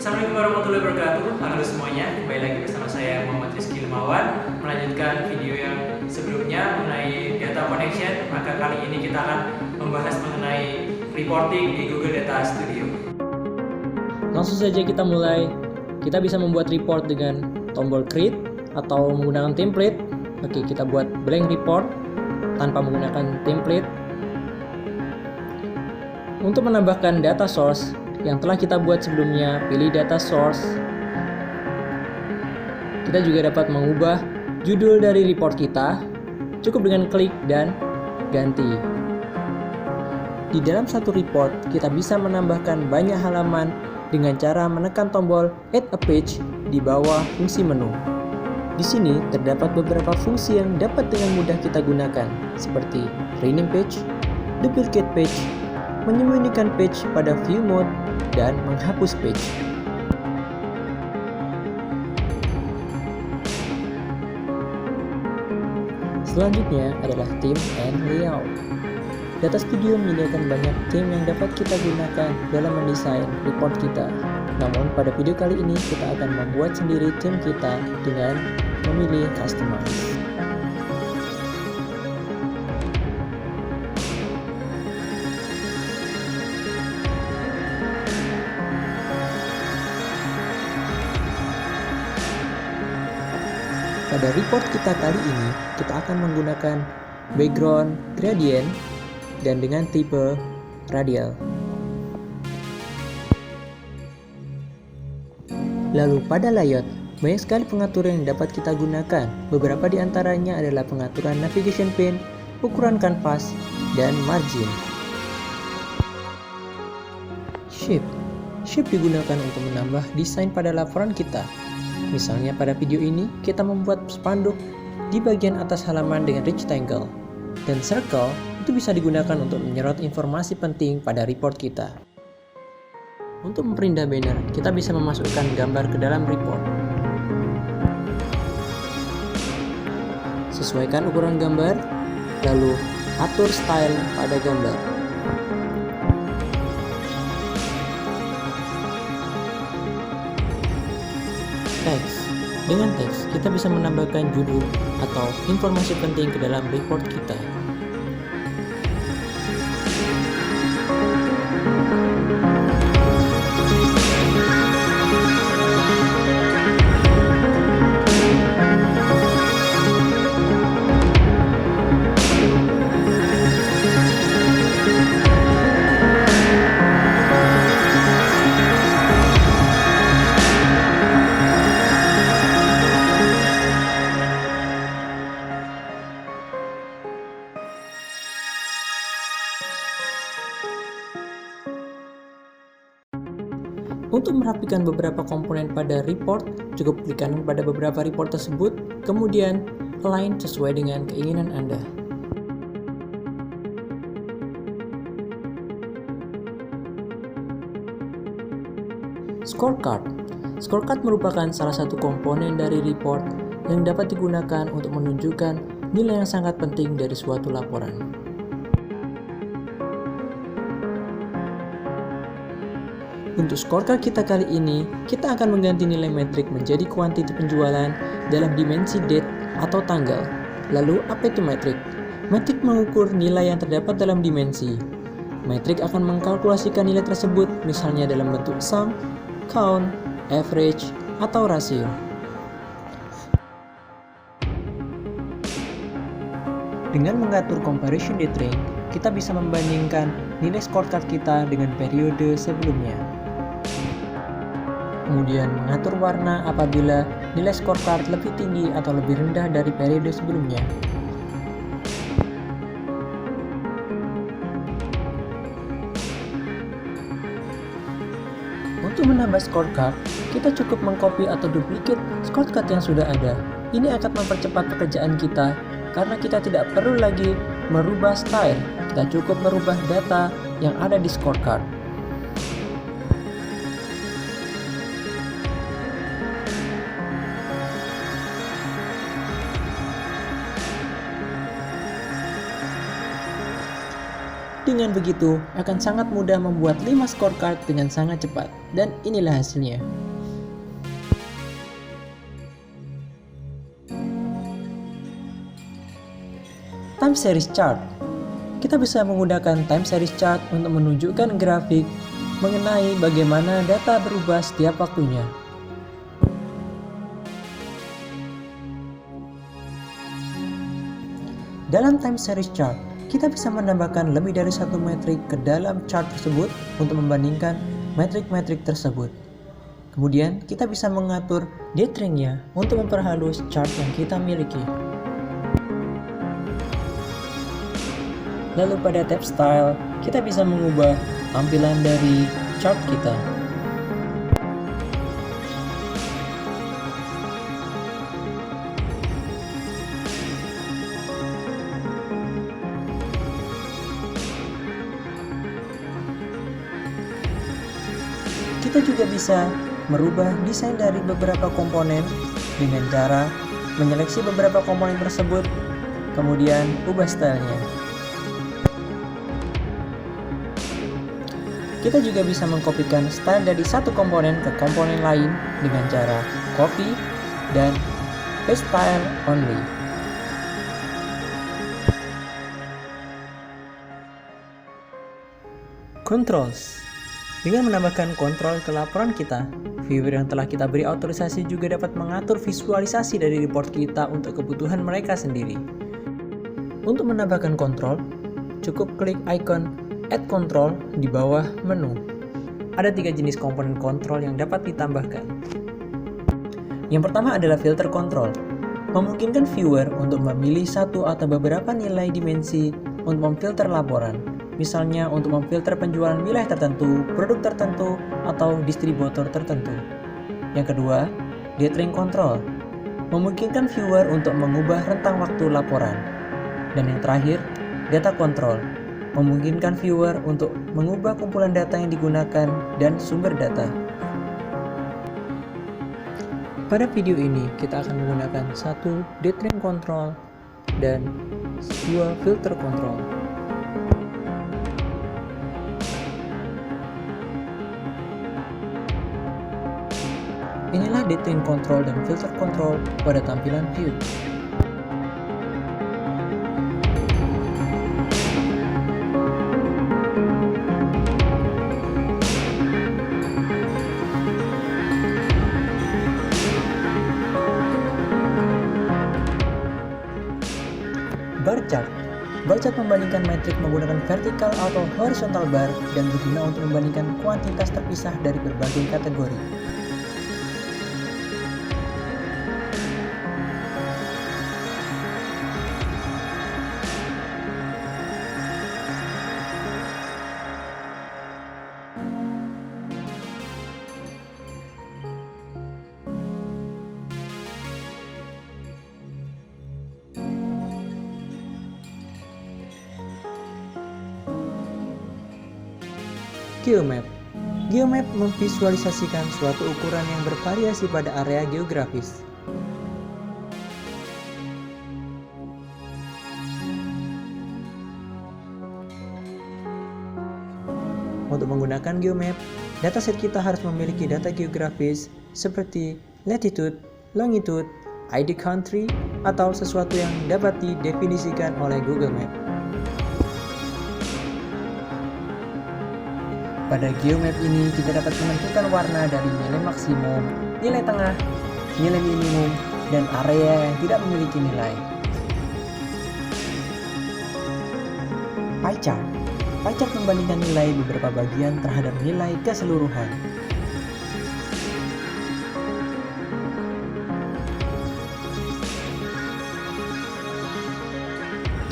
Assalamualaikum warahmatullahi wabarakatuh. Halo semuanya, kembali lagi bersama saya Muhammad Rizky Limawan, melanjutkan video yang sebelumnya mengenai data connection. Maka kali ini kita akan membahas mengenai reporting di Google Data Studio. Langsung saja kita mulai. Kita bisa membuat report dengan tombol create atau menggunakan template. Oke, kita buat blank report tanpa menggunakan template. Untuk menambahkan data source yang telah kita buat sebelumnya, pilih data source. Kita juga dapat mengubah judul dari report kita. Cukup dengan klik dan ganti. Di dalam satu report, kita bisa menambahkan banyak halaman dengan cara menekan tombol Add a Page di bawah fungsi menu. Di sini terdapat beberapa fungsi yang dapat dengan mudah kita gunakan, seperti rename page, duplicate page, menyembunyikan page pada view mode, dan menghapus page. Selanjutnya adalah theme and layout. Data Studio menyediakan banyak theme yang dapat kita gunakan dalam mendesain report kita. Namun pada video kali ini kita akan membuat sendiri theme kita dengan memilih customize. Pada report kita kali ini, kita akan menggunakan background gradient dan dengan tipe radial. Lalu pada layout, banyak sekali pengaturan yang dapat kita gunakan. Beberapa di antaranya adalah pengaturan navigation pane, ukuran kanvas, dan margin. Shape digunakan untuk menambah desain pada laporan kita. Misalnya pada video ini, kita membuat spanduk di bagian atas halaman dengan rectangle. Dan circle itu bisa digunakan untuk menyerot informasi penting pada report kita. Untuk memperindah banner, kita bisa memasukkan gambar ke dalam report. Sesuaikan ukuran gambar, lalu atur style pada gambar. Teks. Dengan teks, kita bisa menambahkan judul atau informasi penting ke dalam report kita. Untuk merapikan beberapa komponen pada report, cukup klik kanan pada beberapa report tersebut, kemudian align sesuai dengan keinginan Anda. Scorecard merupakan salah satu komponen dari report yang dapat digunakan untuk menunjukkan nilai yang sangat penting dari suatu laporan. Untuk scorecard kita kali ini, kita akan mengganti nilai metrik menjadi kuantiti penjualan dalam dimensi date atau tanggal. Lalu, apa itu metrik? Metrik mengukur nilai yang terdapat dalam dimensi. Metrik akan mengkalkulasikan nilai tersebut, misalnya dalam bentuk sum, count, average, atau rasio. Dengan mengatur comparison date range, kita bisa membandingkan nilai scorecard kita dengan periode sebelumnya. Kemudian mengatur warna apabila nilai scorecard lebih tinggi atau lebih rendah dari periode sebelumnya. Untuk menambah scorecard, kita cukup mengcopy atau duplicate scorecard yang sudah ada. Ini akan mempercepat pekerjaan kita karena kita tidak perlu lagi merubah style. Kita cukup merubah data yang ada di scorecard. Dengan begitu, akan sangat mudah membuat 5 scorecard dengan sangat cepat. Dan inilah hasilnya. Time series chart. Kita bisa menggunakan time series chart untuk menunjukkan grafik mengenai bagaimana data berubah setiap waktunya. Dalam time series chart, kita bisa menambahkan lebih dari satu metrik ke dalam chart tersebut untuk membandingkan metrik-metrik tersebut. Kemudian, kita bisa mengatur detailingnya untuk memperhalus chart yang kita miliki. Lalu pada tab style, kita bisa mengubah tampilan dari chart kita. Kita juga bisa merubah desain dari beberapa komponen dengan cara menyeleksi beberapa komponen tersebut, kemudian ubah stylenya. Kita juga bisa mengkopikan style dari satu komponen ke komponen lain dengan cara copy dan paste style only. Controls. Dengan menambahkan kontrol ke laporan kita, viewer yang telah kita beri otorisasi juga dapat mengatur visualisasi dari report kita untuk kebutuhan mereka sendiri. Untuk menambahkan kontrol, cukup klik icon Add Control di bawah menu. Ada 3 jenis komponen kontrol yang dapat ditambahkan. Yang pertama adalah filter control, memungkinkan viewer untuk memilih satu atau beberapa nilai dimensi untuk memfilter laporan. Misalnya untuk memfilter penjualan wilayah tertentu, produk tertentu, atau distributor tertentu. Yang kedua, detail control, memungkinkan viewer untuk mengubah rentang waktu laporan. Dan yang terakhir, data control, memungkinkan viewer untuk mengubah kumpulan data yang digunakan dan sumber data. Pada video ini, kita akan menggunakan 1 detail control dan 2 filter control. Inilah detail control dan filter control pada tampilan view. Bar chart. Bar chart membandingkan metrik menggunakan vertikal atau horizontal bar dan berguna untuk membandingkan kuantitas terpisah dari berbagai kategori. Geomap. Geomap memvisualisasikan suatu ukuran yang bervariasi pada area geografis. Untuk menggunakan geomap, dataset kita harus memiliki data geografis seperti latitude, longitude, ID country, atau sesuatu yang dapat didefinisikan oleh Google Map. Pada geomap ini, kita dapat menentukan warna dari nilai maksimum, nilai tengah, nilai minimum, dan area yang tidak memiliki nilai. Pie chart. Pie chart membandingkan nilai beberapa bagian terhadap nilai keseluruhan.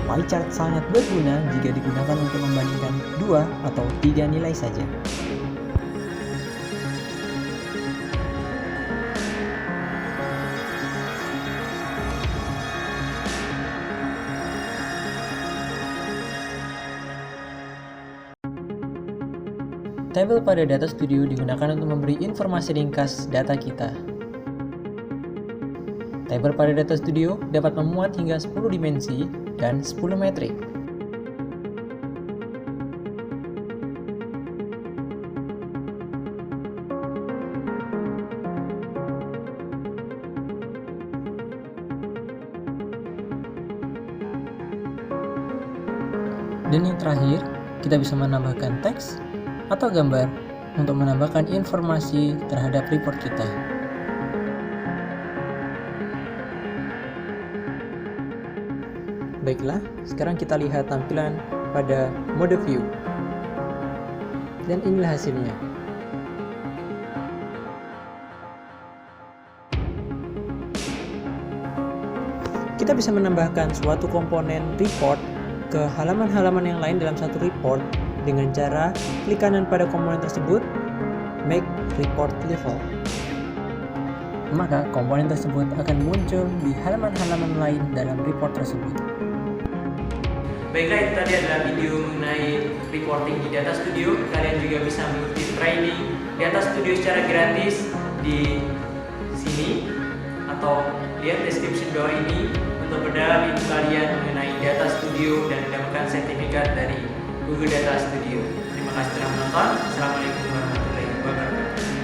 Pie chart sangat berguna jika digunakan untuk membandingkan 2 atau 3 nilai saja. Tabel pada Data Studio digunakan untuk memberi informasi ringkas data kita. Tabel pada Data Studio dapat memuat hingga 10 dimensi dan 10 metrik. Dan yang terakhir, kita bisa menambahkan teks atau gambar untuk menambahkan informasi terhadap report kita. Baiklah, sekarang kita lihat tampilan pada mode view. Dan inilah hasilnya. Kita bisa menambahkan suatu komponen report ke halaman-halaman yang lain dalam satu report dengan cara klik kanan pada komponen tersebut, make report level. Maka komponen tersebut akan muncul di halaman-halaman lain dalam report tersebut. Baiklah, itu tadi adalah video mengenai reporting di Data Studio. Kalian juga bisa mengikuti training Data Studio secara gratis di sini atau lihat description bawah ini untuk mendalam ilmu kalian mengenai Data Studio dan mendapatkan sertifikat dari Google Data Studio. Terima kasih telah menonton. Assalamualaikum warahmatullahi wabarakatuh.